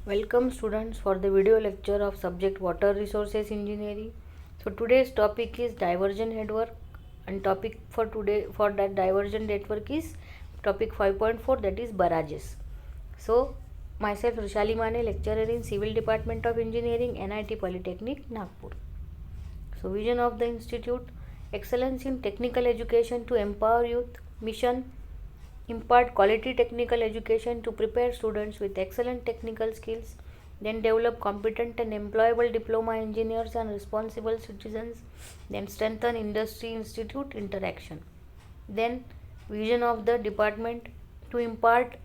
Welcome students for the video lecture of subject Water Resources Engineering. So today's topic is diversion network, and topic for today for that diversion network is topic 5.4, that is barrages. So myself Rishali Mane, lecturer in Civil Department of Engineering, NIT Polytechnic, Nagpur. So vision of the institute: excellence in technical education to empower youth. Mission: impart quality technical education to prepare students with excellent technical skills, then develop competent and employable diploma engineers and responsible citizens, then strengthen industry institute interaction. Then vision of the department: to impart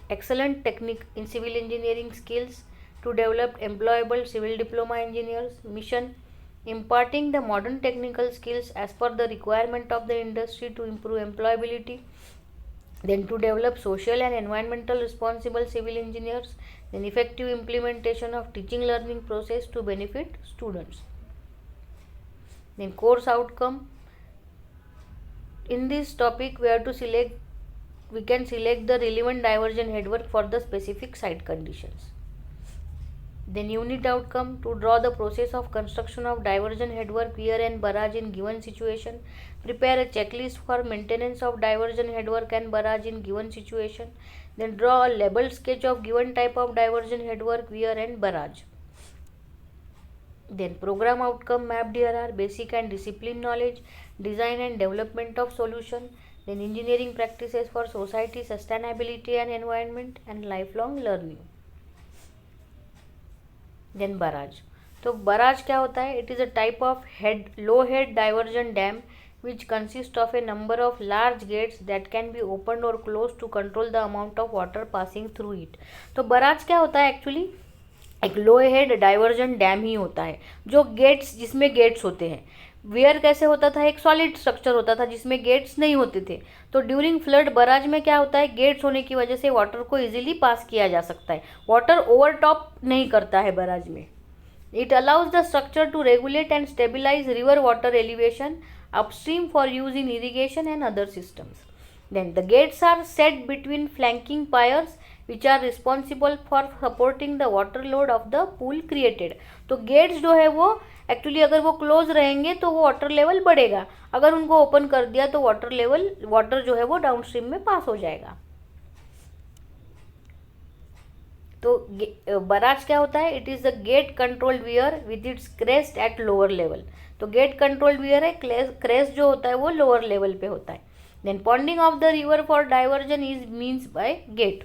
excellent technique in civil engineering skills to develop employable civil diploma engineers. Mission: imparting the modern technical skills as per the requirement of the industry to improve employability, then to develop social and environmental responsible civil engineers, then effective implementation of teaching learning process to benefit students. Then course outcome: in this topic we can select the relevant diversion headwork for the specific site conditions. Then unit outcome: to draw the process of construction of diversion headwork, weir and barrage in given situation. Prepare a checklist for maintenance of diversion headwork and barrage in given situation. Then draw a label sketch of given type of diversion headwork, weir and barrage. Then program outcome: map DRR, basic and discipline knowledge, design and development of solution, then engineering practices for society, sustainability and environment, and lifelong learning. Then barrage. तो barrage क्या होता है? It is a type of head low head diversion dam which consists of a number of large gates that can be opened or closed to control the amount of water passing through it. तो barrage क्या होता है? Actually एक लो head diversion dam ही होता है जो gets, जिसमें gets होते हैं. वेयर कैसे होता था? एक सॉलिड स्ट्रक्चर होता था जिसमें गेट्स नहीं होते थे. तो ड्यूरिंग फ्लड बराज में क्या होता है? गेट्स होने की वजह से वाटर को इजीली पास किया जा सकता है. वाटर ओवरटॉप नहीं करता है बराज में. It allows the structure to regulate and stabilise river water elevation upstream for use in irrigation and other systems. Then the gates are set between flanking piers which are responsible for supporting the water load of the pool created. तो gates जो है वो actually अगर वो close रहेंगे तो वो water level बढ़ेगा, अगर उनको ओपन कर दिया तो वाटर जो है वो डाउन स्ट्रीम में पास हो जाएगा. तो बराज क्या होता है? It is the gate controlled weir with its crest at lower level. तो गेट कंट्रोल्ड वियर है, क्रेस्ट जो होता है वो लोअर लेवल पे होता है. Then ponding of the river for diversion is means by gate.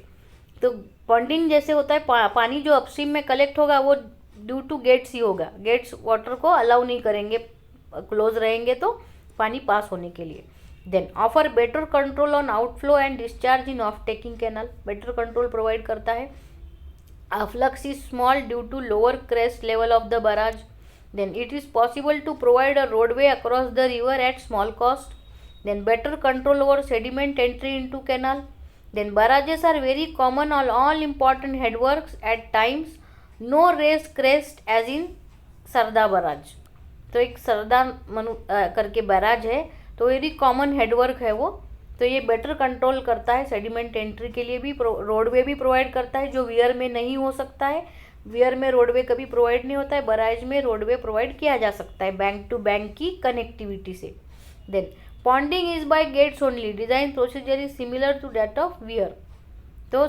तो पॉन्डिंग जैसे होता है, पानी जो अपस्ट्रीम में कलेक्ट होगा वो ड्यू टू गेट्स ही होगा. गेट्स वाटर को अलाउ नहीं करेंगे, क्लोज रहेंगे तो पानी पास होने के लिए. Then offer better control on outflow and discharge in off taking canal. Better control provide करता है. Flux is small due to lower crest level of the barrage. Then it is possible to provide a roadway across the river at small cost. Then better control over sediment entry into canal. Then barrages are very common on all important headworks at times. No raised crest as in Sharada barrage. तो एक सरदा करके barrage है, तो very common headwork है वो. तो ये better control करता है सेडिमेंट एंट्री के लिए भी. रोडवे भी प्रोवाइड करता है जो वियर में नहीं हो सकता है. वियर में रोडवे कभी प्रोवाइड नहीं होता है, बराज में रोडवे प्रोवाइड किया जा सकता है बैंक टू बैंक की कनेक्टिविटी से. Then ponding is by gates only. Design procedure is similar to that of weir. तो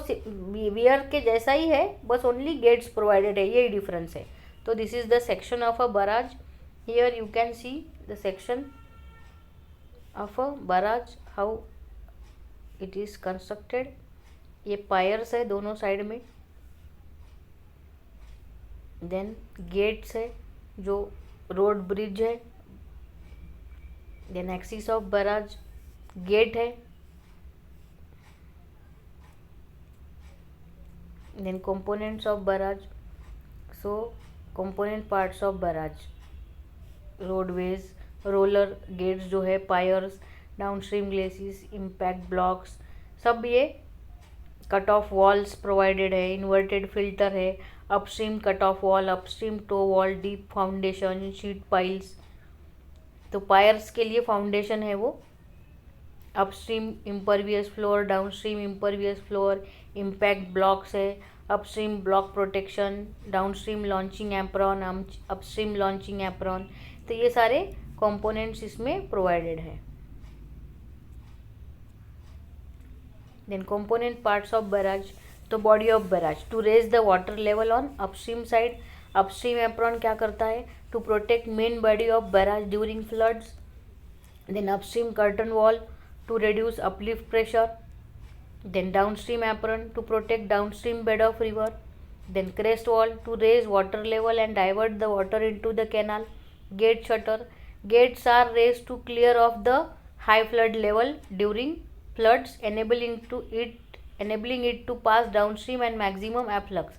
वियर के जैसा ही है, बस ओनली गेट्स प्रोवाइडेड है, यही डिफरेंस है. तो this is the section of a barrage. Here you can see the section of a barrage, how it is constructed. ये पायर्स है दोनों साइड में. देन गेट्स है जो रोड ब्रिज है. Then axis of barrage gate है. Then components of barrage. So component parts of barrage: roadways, roller, gates जो है, piers, downstream glacis, impact blocks, सब ये कट ऑफ वॉल्स प्रोवाइडेड है. इन्वर्टेड फिल्टर है. Upstream cut off wall, upstream toe wall, deep foundation, sheet piles. तो piers के लिए foundation है वो. Upstream impervious floor, downstream impervious floor, impact blocks है. Upstream block protection, downstream launching apron, upstream launching apron, तो ये सारे कंपोनेंट्स इसमें प्रोवाइडेड है. Then component parts of barrage. तो body of barrage, to raise the water level on upstream side. Upstream apron क्या करता है? To protect main body of barrage during floods. Then upstream curtain wall to reduce uplift pressure. Then downstream apron to protect downstream bed of river. Then crest wall to raise water level and divert the water into the canal. Gate shutter. Gates are raised to clear off the high flood level during floods, enabling it to pass downstream and maximum afflux.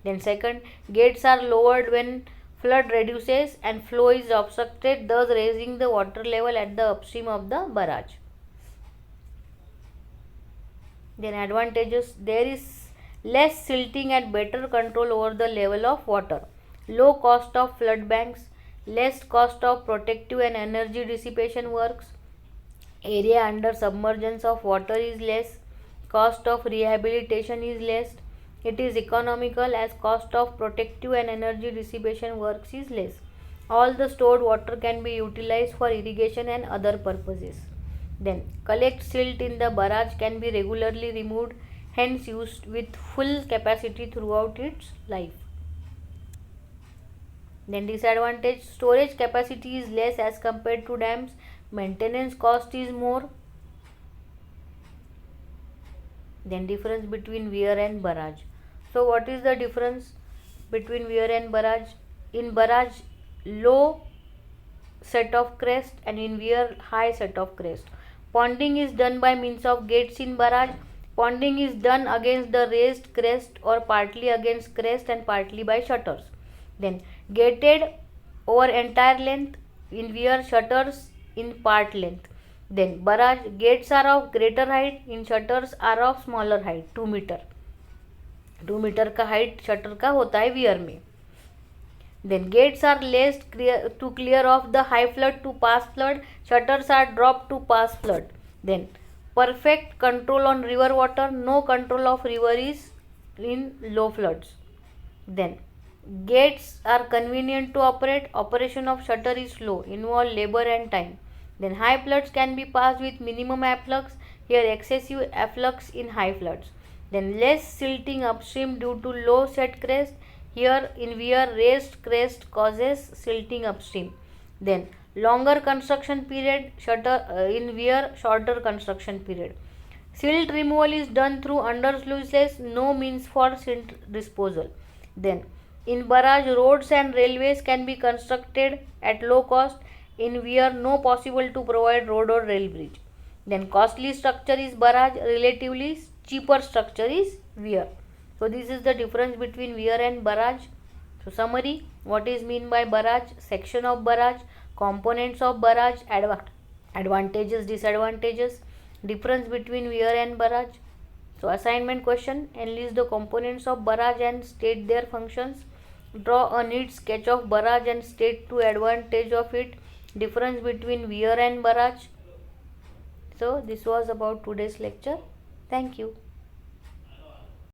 Then second, gates are lowered when flood reduces and flow is obstructed, thus raising the water level at the upstream of the barrage. Then advantages, there is less silting and better control over the level of water. Low cost of flood banks, less cost of protective and energy dissipation works. Area under submergence of water is less. Cost of rehabilitation is less. It is economical as cost of protective and energy dissipation works is less. All the stored water can be utilized for irrigation and other purposes. Then collect silt in the barrage can be regularly removed, hence used with full capacity throughout its life. Then disadvantage, storage capacity is less as compared to dams, maintenance cost is more. Then difference between weir and barrage. So what is the difference between weir and barrage? In barrage, low set of crest, and in weir, high set of crest. Ponding is done by means of gates in barrage. Ponding is done against the raised crest or partly against crest and partly by shutters. Then gated over entire length. In weir, shutters in part length. Then barrage, gates are of greater height, in shutters are of smaller height, 2 metre. 2 metre का height shutter का होता है wear में. Then gates are laced to clear off the high flood to pass flood. Shutters are dropped to pass flood. Then perfect control on river water. No control of river is in low floods. Then gates are convenient to operate. Operation of shutter is slow, involve labor and time. Then high floods can be passed with minimum afflux. Here excessive afflux in high floods. Then less silting upstream due to low set crest. Here in weir, raised crest causes silting upstream. Then longer construction period, in weir, shorter construction period. Silt removal is done through under-sluices, no means for silt disposal. Then in barrage, roads and railways can be constructed at low cost. In weir, no possible to provide road or rail bridge. Then costly structure is barrage, relatively cheaper structure is weir. So this is the difference between weir and barrage. So summary, what is mean by barrage? Section of barrage, components of barrage, advantages, disadvantages, difference between weir and barrage. So assignment question, enlist the components of barrage and state their functions. Draw a neat sketch of barrage and state two advantage of it. Difference between weir and barrage. So this was about today's lecture. Thank you.